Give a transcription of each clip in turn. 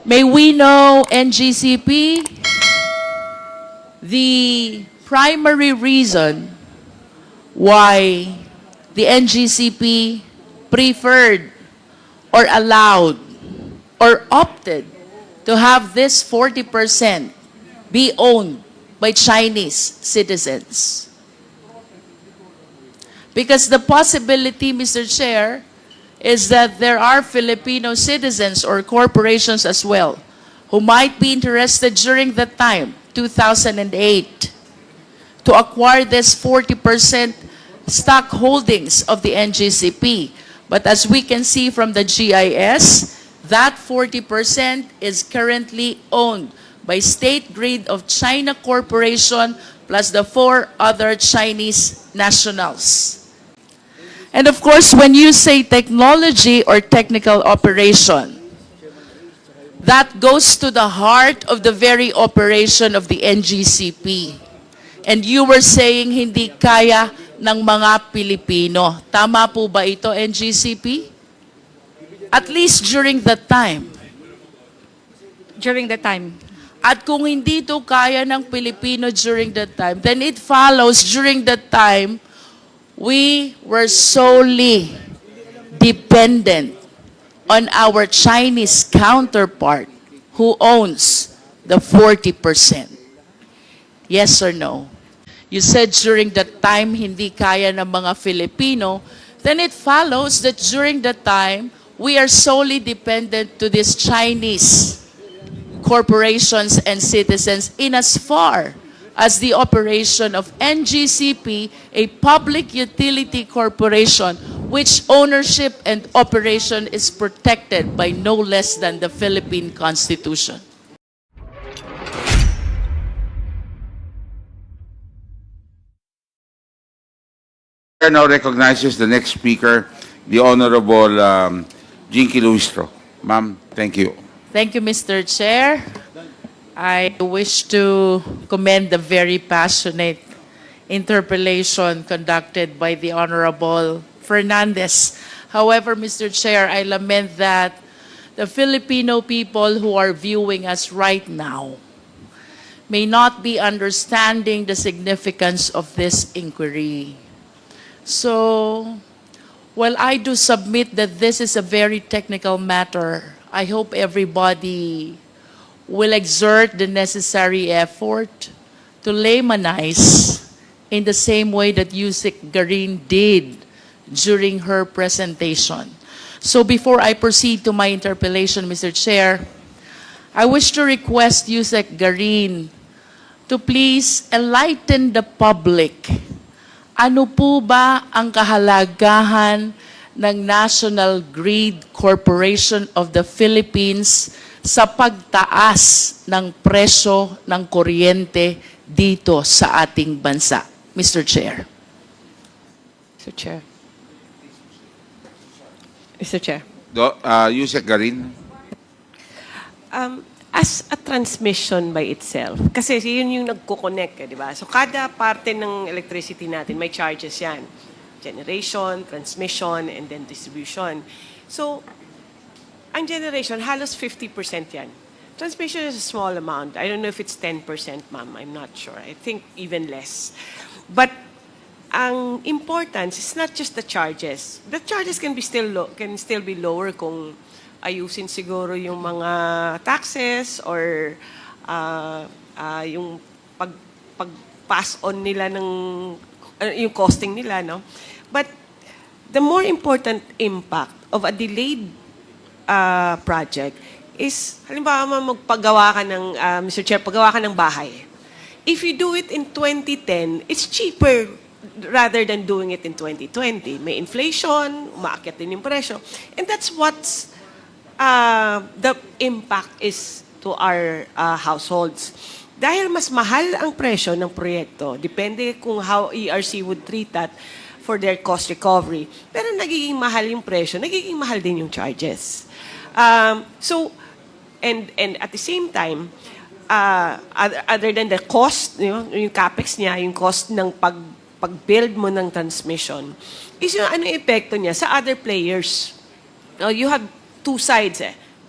May we know, NGCP, the primary reason why the NGCP preferred or allowed or opted to have this 40% be owned by Chinese citizens? Because the possibility, Mr. Chair, is that there are Filipino citizens or corporations as well who might be interested during that time, 2008, to acquire this 40% stock holdings of the NGCP. But as we can see from the GIS, that 40% is currently owned by State Grid of China Corporation plus the 4 other Chinese nationals. And of course, when you say technology or technical operation, that goes to the heart of the very operation of the NGCP. And you were saying hindi kaya ng mga Pilipino. Tama po ba ito, NGCP? At least during that time. During the time. At kung hindi ito kaya ng Pilipino during that time, then it follows during that time, we were solely dependent on our Chinese counterpart who owns the 40%. Yes or no? You said during that time, hindi kaya ng mga Filipino, then it follows that during that time, we are solely dependent to these Chinese corporations and citizens in as far as the operation of NGCP, a public utility corporation, which ownership and operation is protected by no less than the Philippine Constitution. Now recognizes the next speaker, the Honorable Luistro. Ma'am, thank you. Thank you, Mr. Chair. I wish to commend the very passionate interpellation conducted by the Honorable Fernandez. However, Mr. Chair, I lament that the Filipino people who are viewing us right now may not be understanding the significance of this inquiry. So, while I do submit that this is a very technical matter, I hope everybody will exert the necessary effort to laymanize in the same way that Yusek Garin did during her presentation. So before I proceed to my interpellation, Mr. Chair, I wish to request Yusek Garin to please enlighten the public. Ano po ba ang kahalagahan ng National Grid Corporation of the Philippines sa pagtaas ng presyo ng kuryente dito sa ating bansa? Mr. Chair. Mr. Chair. Mr. Chair. Yusek Garin. As a transmission by itself, kasi yun yung nagko-connect, di ba? So kada parte ng electricity natin, may charges yan. Generation, transmission, and then distribution. So, ang generation, halos 50% yan. Transmission is a small amount. I don't know if it's 10%, ma'am. I'm not sure. I think even less. But ang importance is not just the charges. The charges can still be lower kung ayusin siguro yung mga taxes or yung pag-pass on nila ng yung costing nila, no? But the more important impact of a delayed project is, halimbawa magpagawa ka ng, Mr. Chair, paggawa ka ng bahay. If you do it in 2010, it's cheaper rather than doing it in 2020. May inflation, umaakyat din yung presyo. And that's what's the impact is to our households. Dahil mas mahal ang presyo ng proyekto, depende kung how ERC would treat that for their cost recovery. Pero nagiging mahal yung presyo, nagiging mahal din yung charges. So, and at the same time, other than the cost, yung capex niya, yung cost ng pag-build mo ng transmission, is yung ano epekto niya sa other players. You have two sides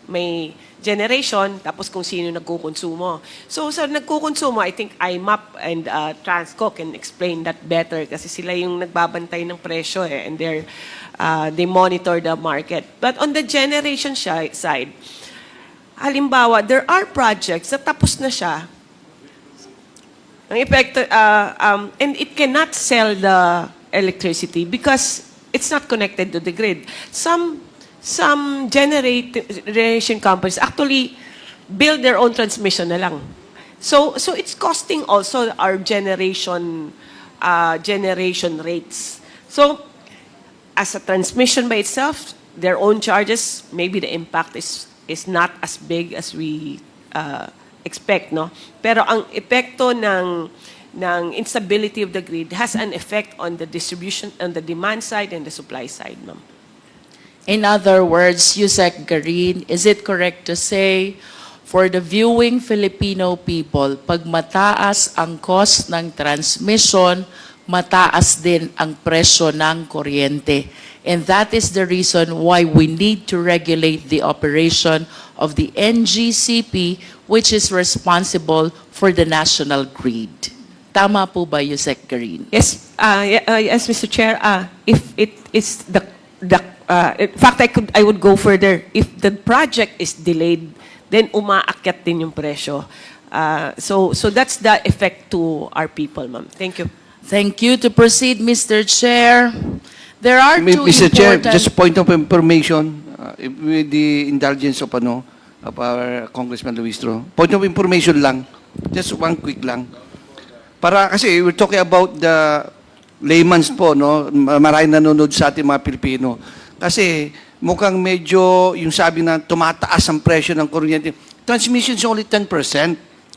may generation, tapos kung sino nagkukonsumo. So sa nagkukonsumo, I think IMAP and Transco can explain that better kasi sila yung nagbabantay ng presyo and they monitor the market. But on the generation side, halimbawa, there are projects na tapos na siya. Ang epekto, and it cannot sell the electricity because it's not connected to the grid. Some generation companies actually build their own transmission na lang. So it's costing also our generation rates. So as a transmission by itself, their own charges, maybe the impact is not as big as we expect, no? Pero ang epekto ng instability of the grid has an effect on the distribution, on the demand side and the supply side, ma'am. In other words, Yusek Garin, is it correct to say, for the viewing Filipino people, pag mataas ang cost ng transmission, mataas din ang presyo ng kuryente. And that is the reason why we need to regulate the operation of the Ngcp, which is responsible for the national grid. Tama po ba, Yusek Garin? Yes, yes, Mr. Chair. If it is in fact, I would go further. If the project is delayed, then umaakyat din yung presyo. So that's the effect to our people, ma'am. Thank you. Thank you. To proceed, Mr. Chair, there are two Mr. Chair, important... just a point of information, with the indulgence of our Congressman Luistro. Point of information lang, just one quick lang. Para kasi we're talking about the layman's po, no? Maraming nanonood sa ating mga Pilipino. Kasi mukhang medyo yung sabi na tumataas ang presyo ng kuryente. Transmission is only 10%.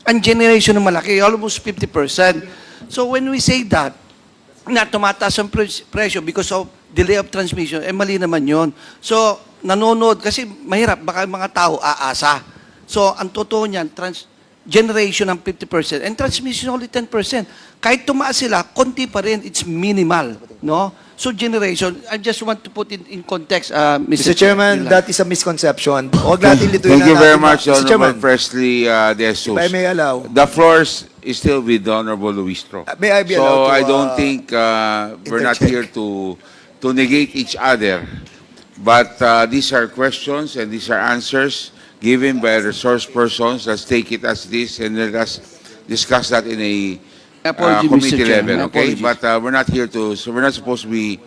Ang generation na malaki, almost 50%. So when we say that, na tumataas ang presyo because of delay of transmission, mali naman yon. So, nanonood, kasi mahirap, baka mga tao aasa. So, ang totoo niyan, generation ng 50% and transmission only 10%. Kahit tumaas sila, konti pa rin, it's minimal. No? So, generation, I just want to put it in context, Mr. Chairman, that is a misconception. Huwag natin lituin Thank you very much, Mr. Chairman, Honorable Presley De Jesus. if I may allow. The floor is still with the Honorable Luistro. May I be So allowed to, I don't think we're not interject? here to negate each other. But these are questions and these are answers given by resource persons. Let's take it as it is and let us discuss that in a Apology, Mr. committee Chair. level, okay? Apologies. But we're not here to, so we're not supposed to be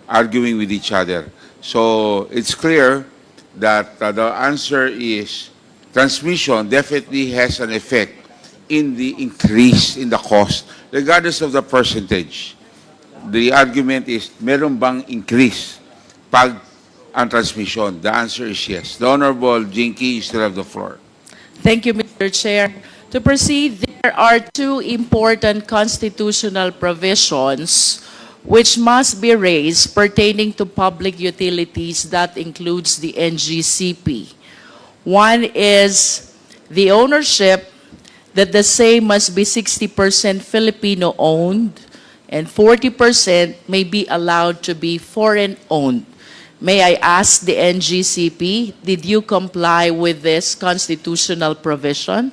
arguing with each other. So it's clear that the answer is transmission definitely has an effect in the increase in the cost, regardless of the percentage. The argument is, meron bang increase pag ang transmission? The answer is yes. The Honorable Jinky, you still have the floor. Thank you, Mr. Chair. To proceed, there are two important constitutional provisions which must be raised pertaining to public utilities. That includes the Ngcp. One is the ownership, that the same must be 60% Filipino-owned and 40% may be allowed to be foreign-owned. May I ask the Ngcp, did you comply with this constitutional provision?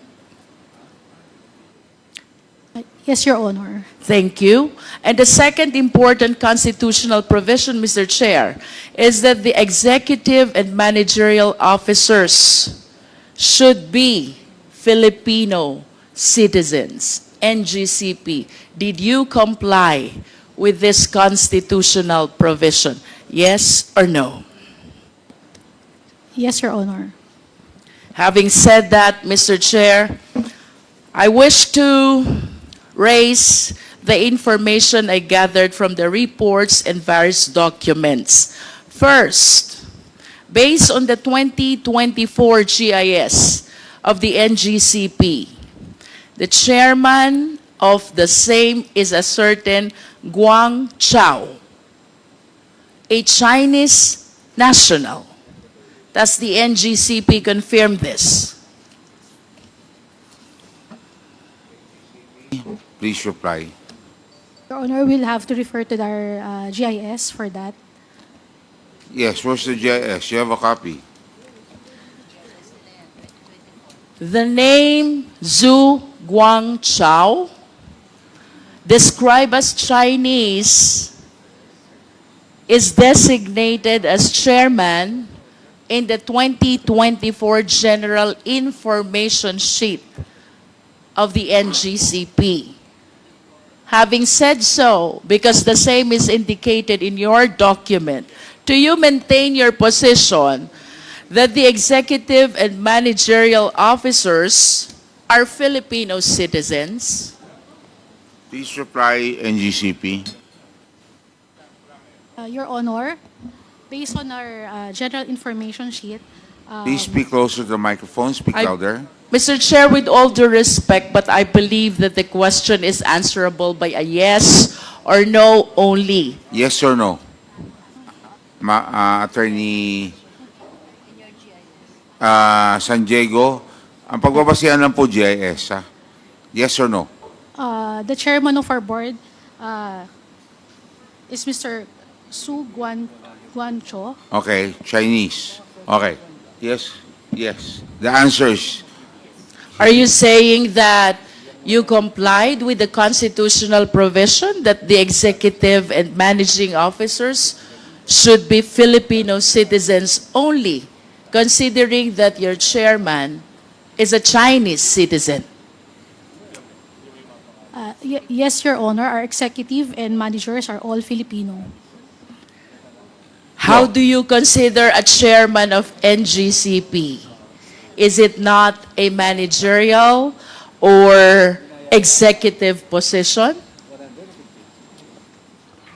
Yes, Your Honor. Thank you. And the second important constitutional provision, Mr. Chair, is that the executive and managerial officers should be Filipino citizens. Ngcp, did you comply with this constitutional provision? Yes or no? Yes, Your Honor. Having said that, Mr. Chair, I wish to raise the information I gathered from the reports and various documents. First, based on the 2024 GIS of the Ngcp, the chairman of the same is a certain Guang Chao, a Chinese national. Does the Ngcp confirm this? Please reply. Your Honor, we'll have to refer to our GIS for that. Yes, where's the GIS? You have a copy. The name Zhu Guangchao, described as Chinese, is designated as chairman in the 2024 General Information Sheet of the NGCP. Having said so, because the same is indicated in your document, do you maintain your position that the executive and managerial officers are Filipino citizens? Please reply, NGCP. Your Honor, based on our general information sheet, Please speak closer to the microphone. Speak I- louder. Mr. Chair, with all due respect, but I believe that the question is answerable by a yes or no only. Yes or no? Attorney San Diego, ang pagbabasihan lang po GIS, ha? Yes or no? the chairman of our board is Mr. Guancho. Okay, Chinese. Okay. Yes, yes. The answer is Are you saying that you complied with the constitutional provision that the executive and managing officers should be Filipino citizens only, considering that your chairman is a Chinese citizen? Yes, Your Honor, our executive and managers are all Filipino. How do you consider a chairman of NGCP? Is it not a managerial or executive position?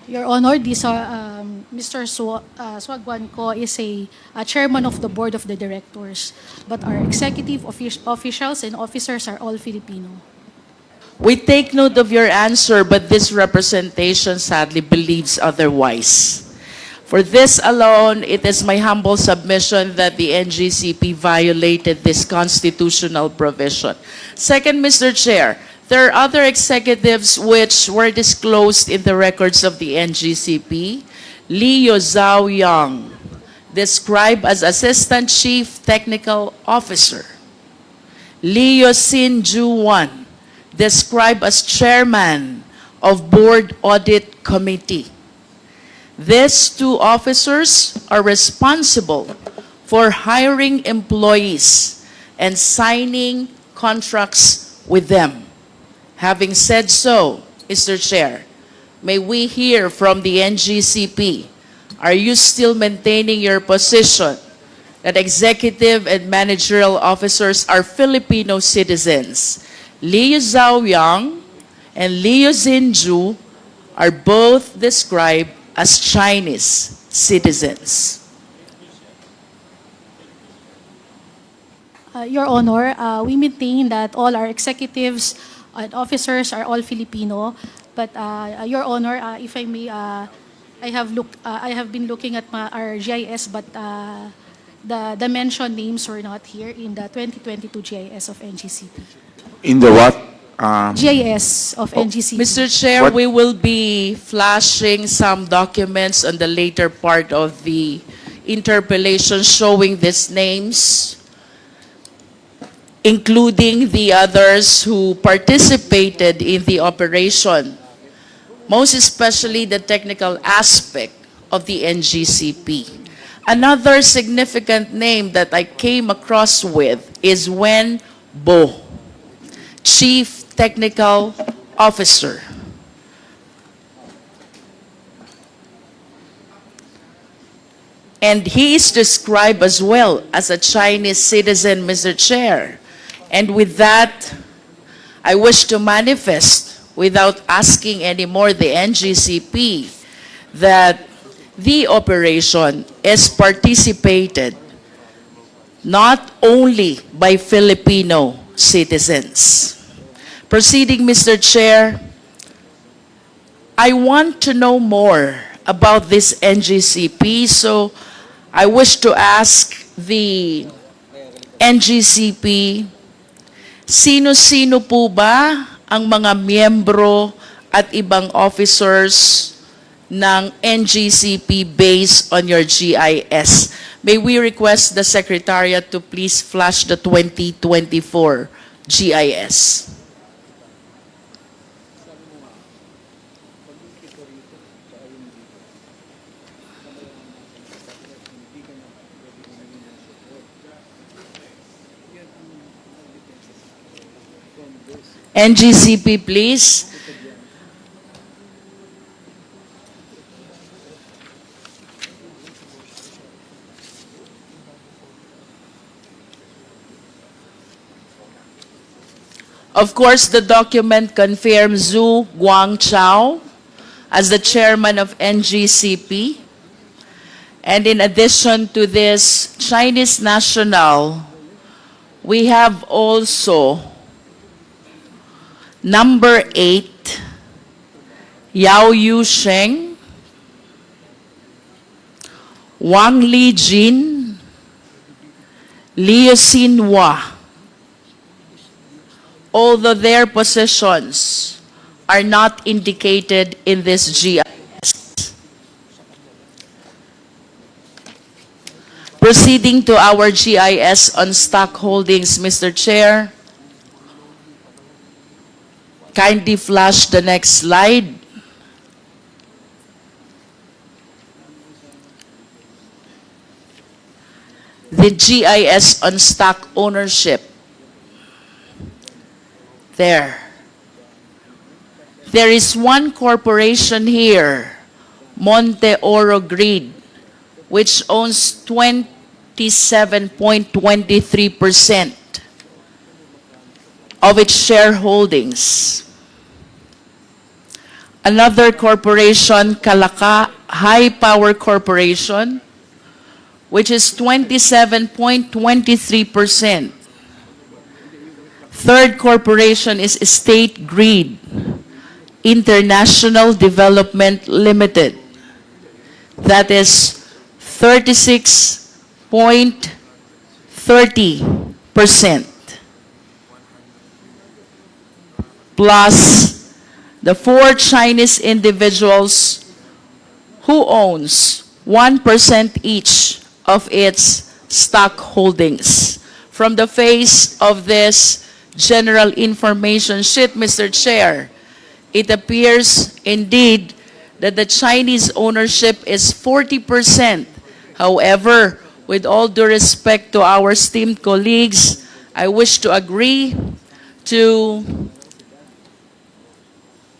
Your Honor, Mr. Swagwanko is a chairman of the board of the directors, but our executive officials and officers are all Filipino. We take note of your answer, but this representation sadly believes otherwise. For this alone, it is my humble submission that the NGCP violated this constitutional provision. Second, Mr. Chair, there are other executives which were disclosed in the records of the NGCP. Leo Zhao Yang, described as Assistant Chief Technical Officer. Leo Sin Juan, described as Chairman of Board Audit Committee. These two officers are responsible for hiring employees and signing contracts with them. Having said so, Mr. Chair, may we hear from the NGCP, are you still maintaining your position that executive and managerial officers are Filipino citizens? Liu Zhaoyang and Liu Xinju are both described as Chinese citizens. Your Honor, we maintain that all our executives and officers are all Filipino. But Your Honor, if I may, I have been looking at our GIS, but the mentioned names were not here in the 2022 GIS of NGCP. in the what? GIS of NGCP. Mr. Chair, What- we will be flashing some documents on the later part of the interpellation showing these names, including the others who participated in the operation, most especially the technical aspect of the NGCP. Another significant name that I came across with is Wen Bo, Chief Technical Officer. And he is described as well as a Chinese citizen, Mr. Chair. And with that, I wish to manifest, without asking anymore the NGCP, that the operation is participated not only by Filipino citizens. Proceeding, Mr. Chair, I want to know more about this NGCP, so I wish to ask the NGCP, sino-sino po ba ang mga miyembro at ibang officers ng NGCP based on your GIS. May we request the Secretariat to please flash the 2024 GIS. NGCP, please. Of course, the document confirms Zhu Guangchao as the chairman of NGCP. And in addition to this Chinese national, we have also number 8, Yao Yusheng, Wang Lijin, Liu Xinhua. Although their positions are not indicated in this GIS. Proceeding to our GIS on stock holdings, Mr. Chair. Kindly flash the next slide. The GIS on stock ownership. There is one corporation here, Monte Oro Grid, which owns 27.23% of its shareholdings. Another corporation, Kalaka High Power Corporation, which is 27.23%. Third corporation is State Grid International Development Limited. That is 36.30%. Plus the 4 Chinese individuals who owns 1% each of its stock holdings. From the face of this general information sheet, Mr. Chair, it appears indeed that the Chinese ownership is 40%. However, with all due respect to our esteemed colleagues, I wish to agree to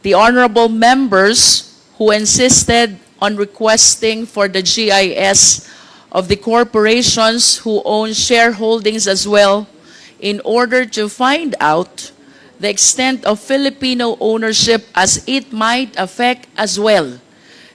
the honorable members who insisted on requesting for the GIS of the corporations who own shareholdings as well, in order to find out the extent of Filipino ownership, as it might affect as well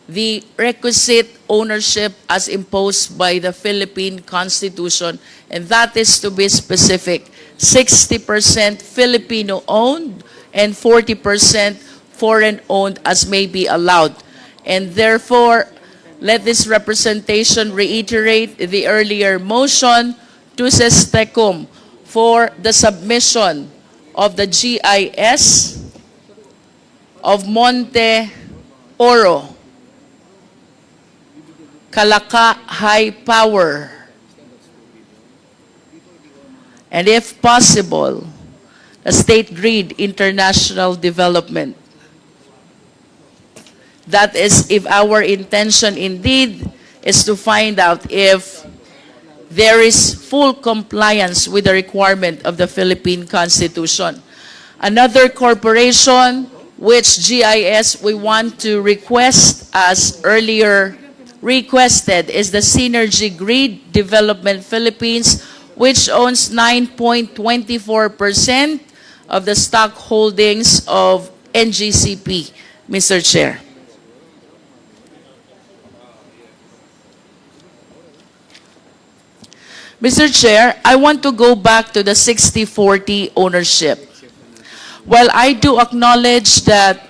the requisite ownership as imposed by the Philippine Constitution, and that is, to be specific, 60% Filipino-owned and 40% foreign-owned as may be allowed. And therefore, let this representation reiterate the earlier motion to Sestecum for the submission of the GIS of Monte Oro, Kalaka High Power, and if possible, the State Grid International Development. That is, if our intention indeed is to find out if there is full compliance with the requirement of the Philippine Constitution. Another corporation which GIS we want to request, as earlier requested, is the Synergy Grid Development Philippines, which owns 9.24% of the stock holdings of NGCP, Mr. Chair. Mr. Chair, I want to go back to the 60-40 ownership. While I do acknowledge that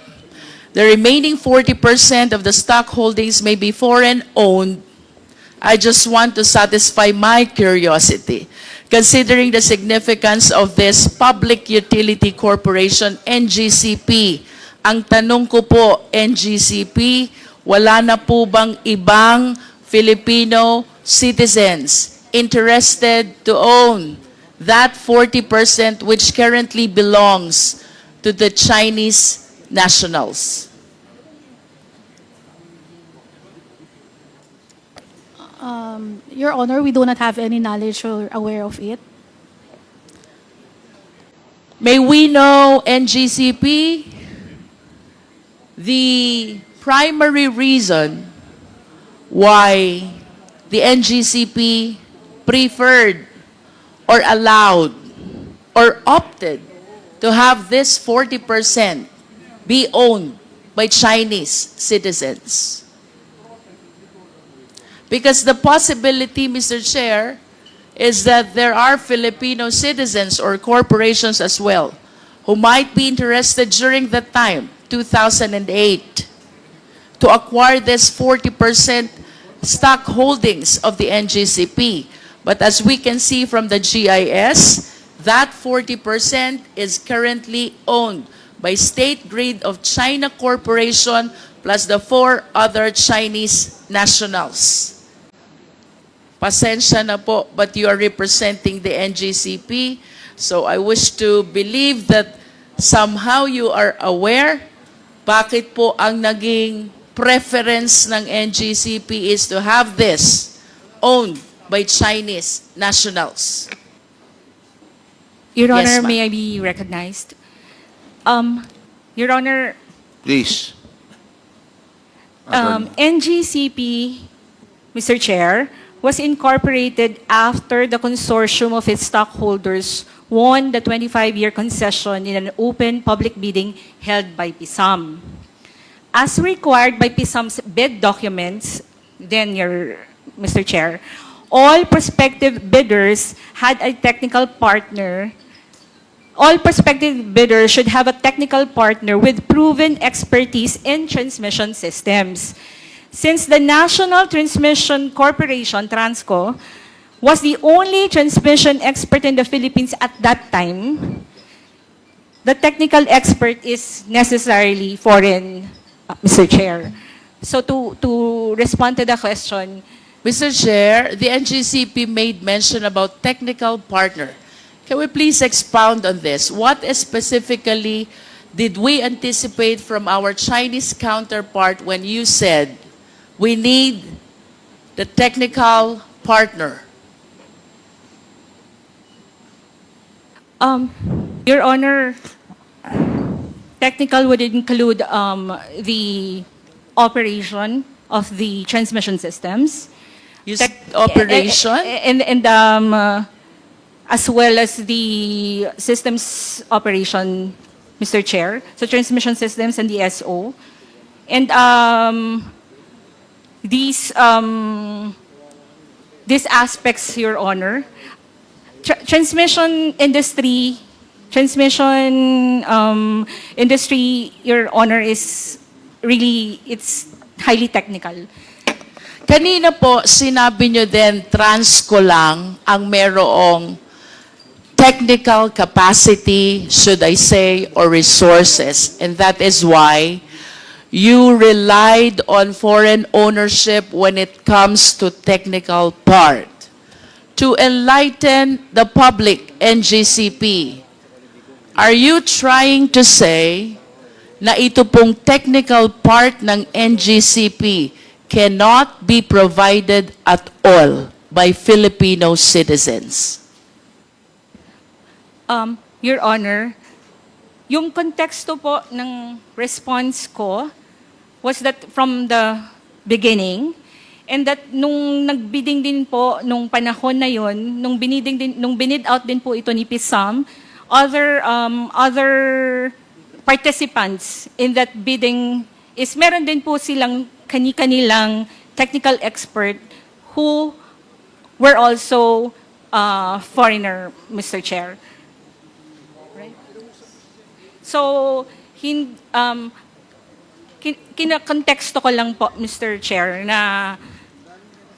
the remaining 40% of the stock holdings may be foreign-owned, I just want to satisfy my curiosity. Considering the significance of this public utility corporation, NGCP, ang tanong ko po, NGCP, wala na po bang ibang Filipino citizens interested to own that 40% which currently belongs to the Chinese nationals? Your Honor, we do not have any knowledge or aware of it. May we know, NGCP, the primary reason why the NGCP preferred or allowed or opted to have this 40% be owned by Chinese citizens? Because the possibility, Mr. Chair, is that there are Filipino citizens or corporations as well who might be interested during that time, 2008, to acquire this 40% stock holdings of the NGCP. But as we can see from the GIS, that 40% is currently owned by State Grid of China Corporation plus the 4 other Chinese nationals. Pasensya na po, but you are representing the NGCP. So I wish to believe that somehow you are aware bakit po ang naging preference ng NGCP is to have this owned by Chinese nationals. Your Yes, Honor, ma'am. may I be recognized? Your Honor, Please. Attorney. NGCP, Mr. Chair, was incorporated after the consortium of its stockholders won the 25-year concession in an open public bidding held by PISAM. As required by PISAM's bid documents, then, Mr. Chair, all prospective bidders had a technical partner. All prospective bidders should have a technical partner with proven expertise in transmission systems. Since the National Transmission Corporation, Transco, was the only transmission expert in the Philippines at that time, the technical expert is necessarily foreign, Mr. Chair. So to respond to the question, Mr. Chair, the NGCP made mention about technical partner. Can we please expound on this? What specifically did we anticipate from our Chinese counterpart when you said we need the technical partner? Your Honor, technical would include the operation of the transmission systems. You said operation? And as well as the systems operation, Mr. Chair, so transmission systems and the SO. And these aspects, Your Honor, transmission industry, Your Honor, is really, it's highly technical. Kanina po, sinabi nyo din, Transco lang ang merong technical capacity, should I say, or resources. And that is why you relied on foreign ownership when it comes to technical part. To enlighten the public, NGCP, are you trying to say na ito pong technical part ng NGCP cannot be provided at all by Filipino citizens? Your Honor, yung konteksto po ng response ko was that from the beginning, and that nung nagbidding din po nung panahon na yon, nung binid out din po ito ni PISAM, other participants in that bidding is meron din po silang kani-kanilang technical expert who were also foreigner, Mr. Chair. Right? So, kinakonteksto ko lang po, Mr. Chair, na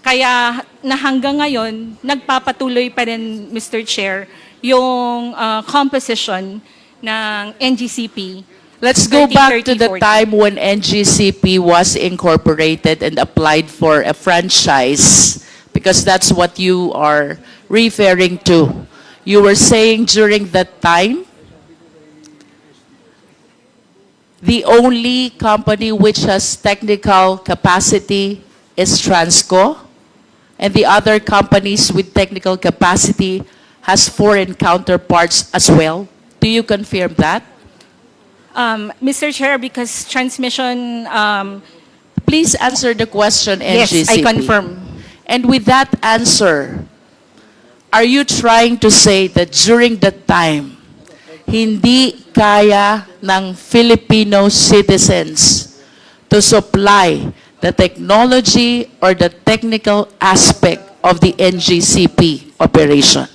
kaya na hanggang ngayon, nagpapatuloy pa rin, Mr. Chair, yung composition ng NGCP Let's go 30, back to 30, the 40. time when NGCP was incorporated and applied for a franchise, because that's what you are referring to. You were saying during that time, the only company which has technical capacity is Transco, and the other companies with technical capacity has foreign counterparts as well. Do you confirm that? Mr. Chair, because transmission, Please answer the question, yes, NGCP. I confirm. And with that answer, are you trying to say that during that time, hindi kaya ng Filipino citizens to supply the technology or the technical aspect of the NGCP operation?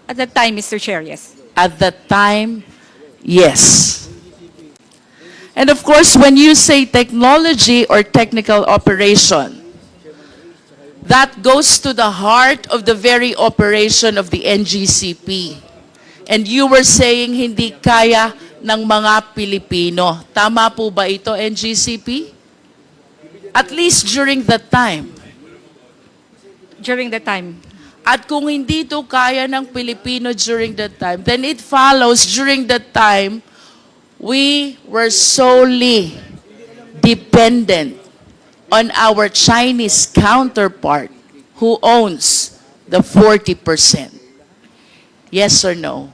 At that time, Mr. Chair, yes. At that time, yes. And of course, when you say technology or technical operation, that goes to the heart of the very operation of the NGCP. And you were saying hindi kaya ng mga Pilipino. Tama po ba ito, NGCP? At least during that time. During the time. At kung hindi to kaya ng Pilipino during that time, then it follows during that time, we were solely dependent on our Chinese counterpart who owns the 40%. Yes or no?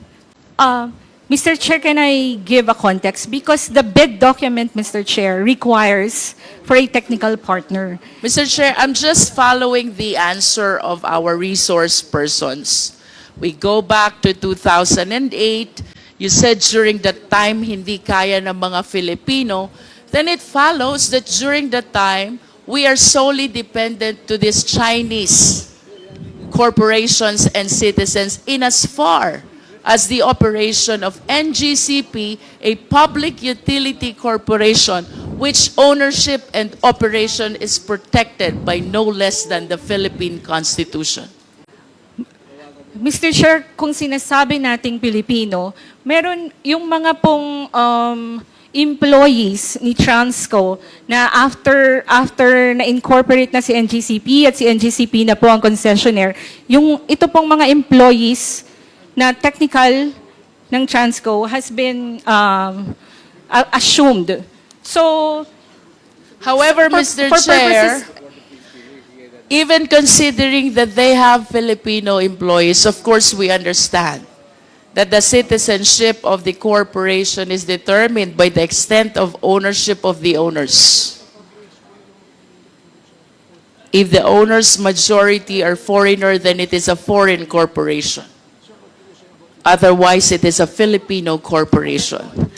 Mr. Chair, can I give a context? Because the bid document, Mr. Chair, requires for a technical partner. Mr. Chair, I'm just following the answer of our resource persons. We go back to 2008. You said during that time, hindi kaya ng mga Filipino. Then it follows that during that time, we are solely dependent to these Chinese corporations and citizens in as far as the operation of NGCP, a public utility corporation, which ownership and operation is protected by no less than the Philippine Constitution. Mr. Chair, kung sinasabi nating Pilipino, meron yung mga pong employees ni Transco na after na-incorporate na si NGCP at si NGCP na po ang concessionaire, yung ito pong mga employees na technical ng Transco has been assumed. So, However, Mr. Chair, even considering that they have Filipino employees, of course we understand that the citizenship of the corporation is determined by the extent of ownership of the owners. If the owners' majority are foreigner, then it is a foreign corporation. Otherwise, it is a Filipino corporation.